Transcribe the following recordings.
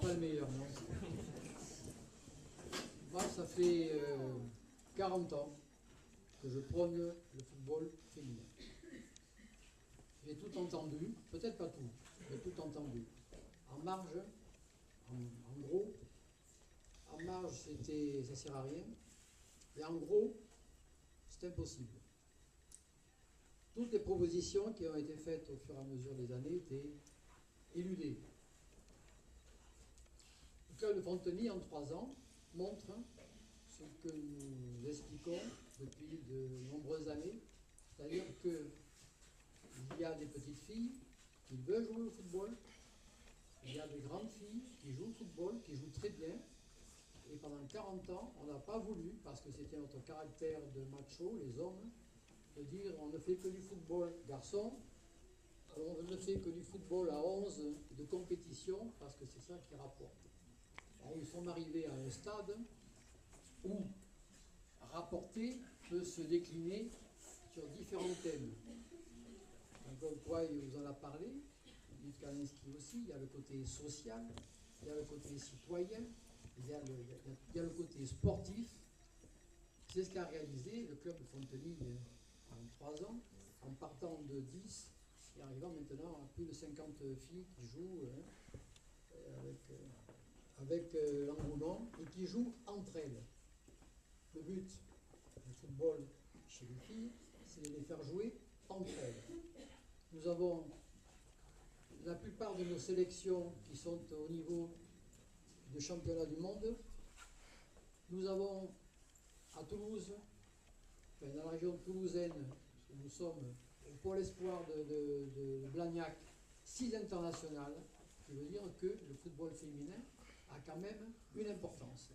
pas le meilleur, non. Moi, ça fait 40 ans que je prône le football féminin. J'ai tout entendu, peut-être pas tout, mais tout entendu. En marge, en gros, en marge, ça sert à rien. Et en gros, c'est impossible. Toutes les propositions qui ont été faites au fur et à mesure des années étaient éludées. Le club de Fontenay, en 3 ans, montre ce que nous expliquons depuis de nombreuses années, c'est-à-dire qu'il y a des petites filles qui veulent jouer au football, il y a des grandes filles qui jouent au football, qui jouent très bien, et pendant 40 ans, on n'a pas voulu, parce que c'était notre caractère de macho, les hommes, de dire on ne fait que du football garçon, on ne fait que du football à 11 de compétition, parce que c'est ça qui rapporte. Alors, ils sont arrivés à un stade où rapporter peut se décliner sur différents thèmes. Donc, quoi, il vous en a parlé, Yves Kalinski aussi, il y a le côté social, il y a le côté citoyen, il y a le côté sportif. C'est ce qu'a réalisé le club de Fontenay en 3 ans, en partant de 10 et arrivant maintenant à plus de 50 filles qui jouent avec l'engouement et qui jouent entre elles. Le but du football chez les filles, c'est de les faire jouer entre elles. Nous avons la plupart de nos sélections qui sont au niveau de championnat du monde. Nous avons à Toulouse, enfin dans la région toulousaine, où nous sommes au pôle espoir de Blagnac, 6 internationales, ce qui veut dire que le football féminin a quand même une importance.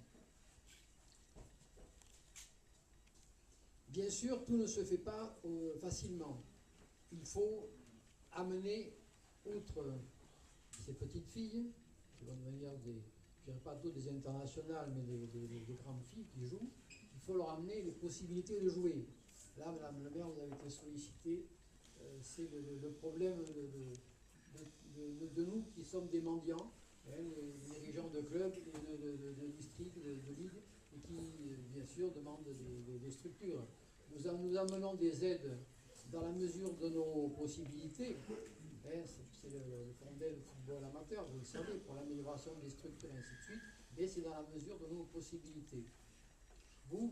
Bien sûr, tout ne se fait pas facilement. Il faut amener, outre ces petites filles, qui vont devenir je ne dirais pas toutes des internationales, mais des grandes filles qui jouent, il faut leur amener les possibilités de jouer. Là, Madame le maire, vous avez été sollicité, c'est le problème de nous qui sommes des mendiants, hein, les dirigeants de clubs, de districts, de ligues, et qui, bien sûr, demandent des structures. Nous amenons des aides dans la mesure de nos possibilités. Hein, c'est le fondé du football amateur, vous le savez, pour l'amélioration des structures et ainsi de suite, mais c'est dans la mesure de nos possibilités. Vous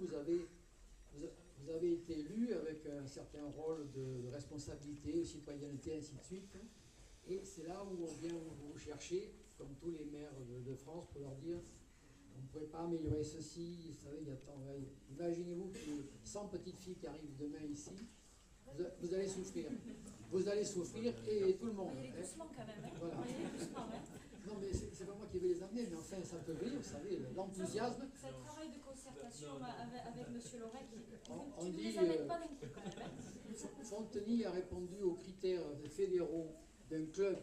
avez été élu avec un certain rôle de responsabilité, de citoyenneté, ainsi de suite, et c'est là où on vient vous chercher, comme tous les maires de France, pour leur dire on ne pourrait pas améliorer ceci, vous savez, il y a tant. Imaginez-vous que 100 petites filles qui arrivent demain ici, vous allez souffrir. Vous allez souffrir et tout le monde. Il y a doucement quand même. Hein. Voilà. Doucement, hein. Non, mais c'est pas moi qui vais les amener, mais enfin, ça peut venir, vous savez, l'enthousiasme. C'est un travail de concertation avec M. Loret qui On ne dit, les amène pas d'un coup quand même. Hein. Fontenay a répondu aux critères fédéraux d'un club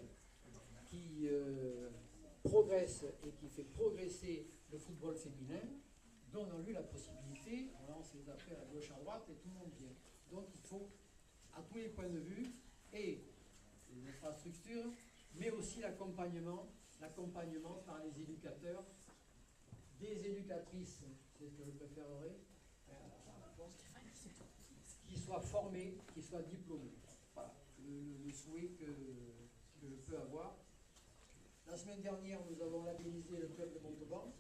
qui progresse et qui fait progresser le football féminin. Donnons-lui la possibilité, on lance les appels à gauche, à droite et tout le monde vient. Donc il faut, à tous les points de vue, et les infrastructures, mais aussi l'accompagnement par les éducateurs, des éducatrices, c'est ce que je préférerais, qui soient formés, qui soient diplômés. Voilà le souhait que je peux avoir. La semaine dernière, nous avons labellisé le club de Montauban.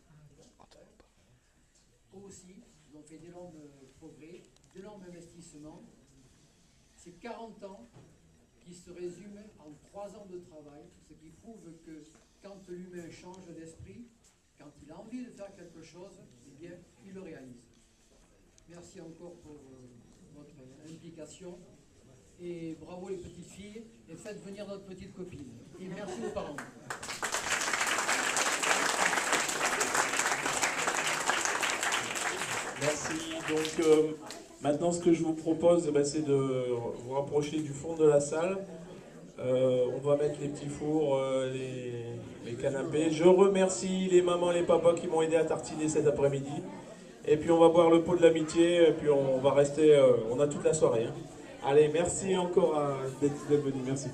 Eux aussi, ils ont fait d'énormes progrès, d'énormes investissements. C'est 40 ans qui se résument en 3 ans de travail, ce qui prouve que quand l'humain change d'esprit, quand il a envie de faire quelque chose, eh bien, il le réalise. Merci encore pour votre implication. Et bravo les petites filles, et faites venir notre petite copine. Et merci aux parents. Merci. Donc maintenant, ce que je vous propose, c'est de vous rapprocher du fond de la salle. On va mettre les petits fours, les canapés. Je remercie les mamans, les papas qui m'ont aidé à tartiner cet après-midi. Et puis on va boire le pot de l'amitié, et puis on va rester, on a toute la soirée. Hein. Allez, merci encore d'être venu, merci.